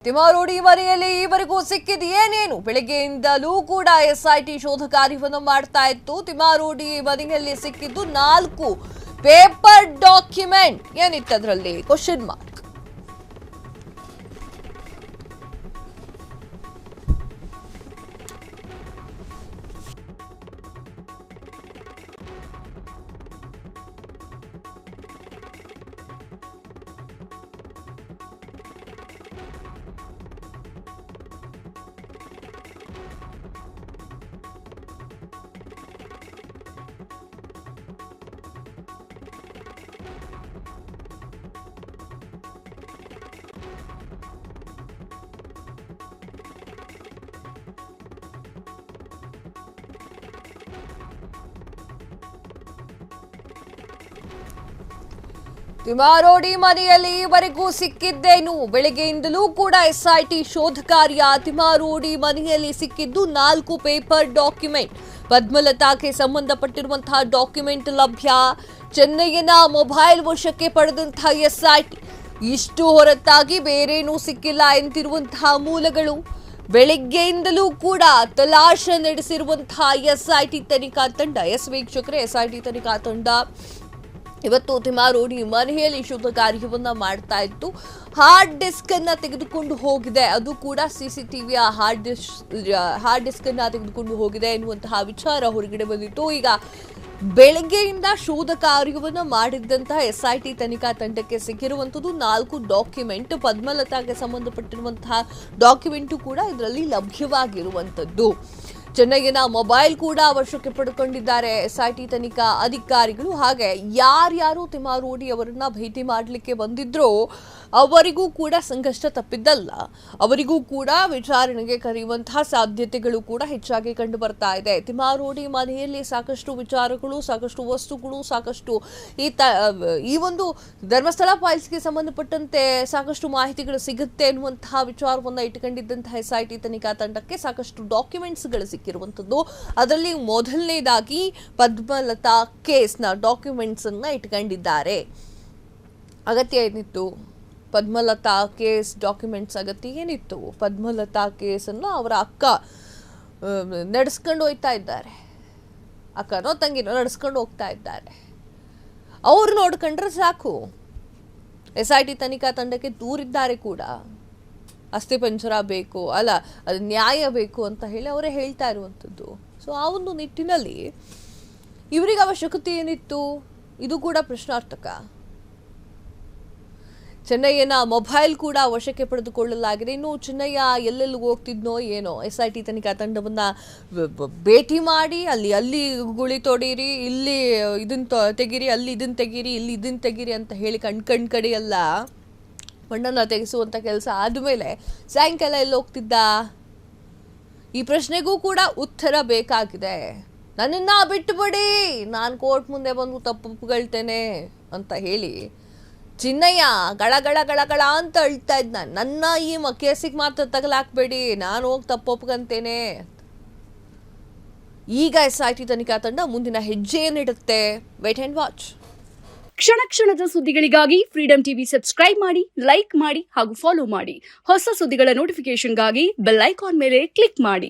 ತಿಮಾರೋಡಿ ಮನೆಯಲ್ಲಿ ಈವರೆಗೂ ಸಿಕ್ಕಿದ ಏನೇನು ಬೆಳಗ್ಗೆಯಿಂದಲೂ ಕೂಡ ಎಸ್ಐಟಿ ಶೋಧ ಕಾರ್ಯವನ್ನು ಮಾಡ್ತಾ ಇತ್ತು. ತಿಮಾರೋಡಿ ಮನೆಯಲ್ಲಿ ಸಿಕ್ಕಿದ್ದು 4 ಪೇಪರ್ ಡಾಕ್ಯುಮೆಂಟ್. ಏನಿತ್ತು ಅದರಲ್ಲಿ? Question mark. ತಿಮಾರೋಡಿ ಮನೆಯಲ್ಲಿ ಈವರೆಗೂ ಸಿಕ್ಕಿದ್ದೇನು? ಬೆಳಗ್ಗೆಯಿಂದಲೂ ಕೂಡ ಎಸ್ಐಟಿ ಶೋಧ ಕಾರ್ಯ. ತಿಮಾರೋಡಿ ಮನೆಯಲ್ಲಿ ಸಿಕ್ಕಿದ್ದು 4 ಪೇಪರ್ ಡಾಕ್ಯುಮೆಂಟ್. ಪದ್ಮಲತಾಗೆ ಸಂಬಂಧಪಟ್ಟಿರುವಂತಹ ಡಾಕ್ಯುಮೆಂಟ್ ಲಭ್ಯ. ಚೆನ್ನೈನ ಮೊಬೈಲ್ ವಶಕ್ಕೆ ಪಡೆದಂತಹ ಎಸ್ಐಟಿ. ಇಷ್ಟು ಹೊರತಾಗಿ ಬೇರೇನೂ ಸಿಕ್ಕಿಲ್ಲ ಎಂತಿರುವಂತಹ ಮೂಲಗಳು. ಬೆಳಗ್ಗೆಯಿಂದಲೂ ಕೂಡ ತಲಾಶೆ ನಡೆಸಿರುವಂತಹ ಎಸ್ಐಟಿ ತನಿಖಾ ತಂಡ. ವೀಕ್ಷಕರೇ, ಎಸ್ಐಟಿ ತನಿಖಾ ತಂಡ ಇವತ್ತು ತಿಮಾರೋಡಿ ಮನೆಯಲ್ಲಿ ಶೋಧ ಕಾರ್ಯವನ್ನ ಮಾಡ್ತಾ ಇತ್ತು. ಹಾರ್ಡ್ ಡಿಸ್ಕ್ ಅನ್ನ ತೆಗೆದುಕೊಂಡು ಹೋಗಿದೆ. ಅದು ಕೂಡ ಸಿಸಿಟಿವಿಯ ಹಾರ್ಡ್ ಡಿಸ್ಕ್ ಅನ್ನ ತೆಗೆದುಕೊಂಡು ಹೋಗಿದೆ ಎನ್ನುವಂತಹ ವಿಚಾರ ಹೊರಗಡೆ ಬಂದಿತ್ತು. ಈಗ ಬೆಳಗ್ಗೆಯಿಂದ ಶೋಧ ಕಾರ್ಯವನ್ನ ಮಾಡಿದ್ದಂತಹ ಎಸ್ಐಟಿ ತನಿಖಾ ತಂಡಕ್ಕೆ ಸಿಕ್ಕಿರುವಂತದ್ದು 4 ಡಾಕ್ಯುಮೆಂಟ್. ಪದ್ಮಲತಾಗೆ ಸಂಬಂಧಪಟ್ಟಿರುವಂತಹ ಡಾಕ್ಯುಮೆಂಟು ಕೂಡ ಇದರಲ್ಲಿ ಲಭ್ಯವಾಗಿರುವಂತದ್ದು. ಚೆನ್ನೈನ ಮೊಬೈಲ್ ಕೂಡ ವಶಕ್ಕೆ ಪಡೆದುಕೊಂಡಿದ್ದಾರೆ ಎಸ್ಐಟಿ ತನಿಖಾ ಅಧಿಕಾರಿಗಳು. ಹಾಗೆ ಯಾರ್ಯಾರು ತಿಮಾರೋಡಿ ಅವರನ್ನ ಭೇಟಿ ಮಾಡಲಿಕ್ಕೆ ಬಂದಿದ್ರೋ ಅವರಿಗೂ ಕೂಡ ಸಂಕಷ್ಟ ತಪ್ಪಿದ್ದಲ್ಲ. ಅವರಿಗೂ ಕೂಡ ವಿಚಾರಣೆಗೆ ಕರೆಯುವಂತಹ ಸಾಧ್ಯತೆಗಳು ಕೂಡ ಹೆಚ್ಚಾಗಿ ಕಂಡು ಬರ್ತಾ ಇದೆ. ತಿಮಾರೋಡಿ ಮನೆಯಲ್ಲಿ ಸಾಕಷ್ಟು ವಿಚಾರಗಳು, ಸಾಕಷ್ಟು ವಸ್ತುಗಳು, ಸಾಕಷ್ಟು ಈ ಒಂದು ಧರ್ಮಸ್ಥಳ ಫೈಲ್ಸ್ಗೆ ಸಂಬಂಧಪಟ್ಟಂತೆ ಸಾಕಷ್ಟು ಮಾಹಿತಿಗಳು ಸಿಗುತ್ತೆ ಎನ್ನುವಂತಹ ವಿಚಾರವನ್ನ ಇಟ್ಟುಕೊಂಡಿದ್ದಂತಹ ಎಸ್ಐಟಿ ತನಿಖಾ ತಂಡಕ್ಕೆ ಸಾಕಷ್ಟು ಡಾಕ್ಯುಮೆಂಟ್ಸ್ಗಳು ಸಿಕ್ಕಿರುವಂತದ್ದು. ಅದರಲ್ಲಿ ಮೊದಲನೇದಾಗಿ ಪದ್ಮಲತಾ ಕೇಸ್ನ ಡಾಕ್ಯುಮೆಂಟ್ಸ್ ಅನ್ನ ಇಟ್ಕೊಂಡಿದ್ದಾರೆ. ಅಗತ್ಯ ಏನಿತ್ತು? ಪದ್ಮಲತಾ ಕೇಸ್ ಡಾಕ್ಯುಮೆಂಟ್ಸ್ ಅಗತ್ಯ ಏನಿತ್ತು? ಪದ್ಮಲತಾ ಕೇಸನ್ನು ಅವರ ಅಕ್ಕ ನಡೆಸ್ಕೊಂಡು ಹೋಗ್ತಾ ಇದ್ದಾರೆ. ಅಕ್ಕನೋ ತಂಗಿನೋ ನಡೆಸ್ಕೊಂಡು ಹೋಗ್ತಾ ಇದ್ದಾರೆ. ಅವ್ರು ನೋಡ್ಕೊಂಡ್ರೆ ಸಾಕು. ಎಸ್ಐಟಿ ತನಿಖಾ ತಂಡಕ್ಕೆ ದೂರಿದ್ದಾರೆ ಕೂಡ. ಅಸ್ಥಿಪಂಜರ ಬೇಕು, ಅಲ್ಲ ಅದು ನ್ಯಾಯ ಬೇಕು ಅಂತ ಹೇಳಿ ಅವರೇ ಹೇಳ್ತಾ ಇರುವಂಥದ್ದು. ಸೊ ಆ ಒಂದು ನಿಟ್ಟಿನಲ್ಲಿ ಇವರಿಗೆ ಅವಶ್ಯಕತೆ ಏನಿತ್ತು? ಇದು ಕೂಡ ಪ್ರಶ್ನಾರ್ಥಕ. ಚೆನ್ನೈನ ಮೊಬೈಲ್ ಕೂಡ ವಶಕ್ಕೆ ಪಡೆದುಕೊಳ್ಳಲಾಗಿದೆ. ಇನ್ನು ಚೆನ್ನಯ್ಯ ಎಲ್ಲೆಲ್ಲಿ ಹೋಗ್ತಿದ್ನೋ ಏನೋ, ಎಸ್ಐಟಿ ತನಿಖಾ ತಂಡವನ್ನ ಭೇಟಿ ಮಾಡಿ ಅಲ್ಲಿ ಗುಳಿ ತೊಡೀರಿ, ಇಲ್ಲಿ ಇದನ್ನ ತೆಗೀರಿ, ಅಲ್ಲಿ ಇದನ್ನ ತೆಗೀರಿ, ಇಲ್ಲಿ ಇದನ್ನ ತೆಗೀರಿ ಅಂತ ಹೇಳಿ ಕಣ್ ಕಡೆ ಎಲ್ಲ ಮಣ್ಣನ್ನು ತೆಗೆಸುವಂಥ ಕೆಲಸ ಆದಮೇಲೆ ಸಾಯಂಕಾಲ ಎಲ್ಲಿ ಹೋಗ್ತಿದ್ದ? ಈ ಪ್ರಶ್ನೆಗೂ ಕೂಡ ಉತ್ತರ ಬೇಕಾಗಿದೆ. ನನ್ನನ್ನು ಬಿಟ್ಟುಬಿಡಿ, ನಾನು ಕೋರ್ಟ್ ಮುಂದೆ ಬಂದು ತಪ್ಪುಗಳ್ತೇನೆ ಅಂತ ಹೇಳಿ ಚಿನ್ನಯ್ಯ ಗಳ ಅಂತ ಅಳ್ತಾ ಇದ್ದ. ನನ್ನ ಈ ಕೇಸಿಗೆ ಮಾತ್ರ ತಗಲಾಕ್ಬೇಡಿ, ನಾನು ಹೋಗಿ ತಪ್ಪೊಪ್ಕೊಂತೇನೆ. ಈಗ ಎಸ್ಐಟಿ ತನಿಖಾ ತಂಡ ಮುಂದಿನ ಹೆಜ್ಜೆ ಏನಿಡುತ್ತೆ? Wait and watch. ಕ್ಷಣ ಕ್ಷಣದ ಸುದ್ದಿಗಳಿಗಾಗಿ ಫ್ರೀಡಂ ಟಿವಿ ಸಬ್ಸ್ಕ್ರೈಬ್ ಮಾಡಿ, ಲೈಕ್ ಮಾಡಿ ಹಾಗೂ ಫಾಲೋ ಮಾಡಿ. ಹೊಸ ಸುದ್ದಿಗಳ ನೋಟಿಫಿಕೇಶನ್ಗಾಗಿ ಬೆಲ್ ಐಕಾನ್ ಮೇಲೆ ಕ್ಲಿಕ್ ಮಾಡಿ.